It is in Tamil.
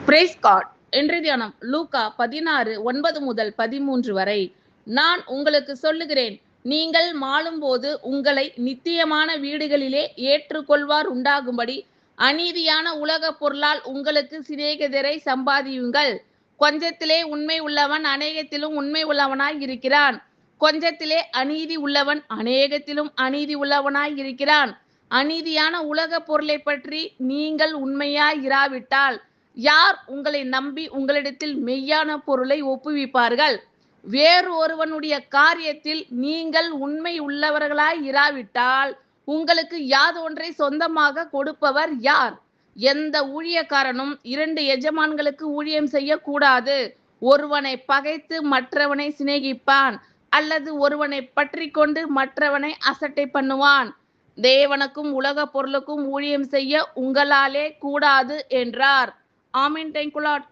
Price God. இன்றைய தியானம் லூக்கா 16:9 முதல் 13 வரை. நான் உங்களுக்கு சொல்லுகிறேன், நீங்கள் மாளும்போது உங்களை நித்தியமான வீடுகளிலே ஏற்றுக்கொள்வார் உண்டாகும்படி அநீதியான உலக பொருளால் உங்களுக்கு சிநேகிதரை சம்பாதியுங்கள். கொஞ்சத்திலே உண்மை உள்ளவன் அநேகத்திலும் உண்மை உள்ளவனாய் இருக்கிறான். கொஞ்சத்திலே அநீதி உள்ளவன் அநேகத்திலும் அநீதி உள்ளவனாய் இருக்கிறான். அநீதியான உலக பொருளை பற்றி நீங்கள் உண்மையாய் இராவிட்டால் யார் உங்களை நம்பி உங்களிடத்தில் மெய்யான பொருளை ஒப்புவிப்பார்கள்? வேறு ஒருவனுடைய காரியத்தில் நீங்கள் உண்மை உள்ளவர்களாய் இராவிட்டால் உங்களுக்கு யாதொன்றை சொந்தமாக கொடுப்பவர் யார்? எந்த ஊழியக்காரனும் 2 எஜமான்களுக்கு ஊழியம் செய்யக்கூடாது. ஒருவனை பகைத்து மற்றவனை சிநேகிப்பான், அல்லது ஒருவனை பற்றி கொண்டு மற்றவனை அசட்டை பண்ணுவான். தேவனுக்கும் உலக பொருளுக்கும் ஊழியம் செய்ய உங்களாலே கூடாது என்றார். ஆமென். Thank you Lord.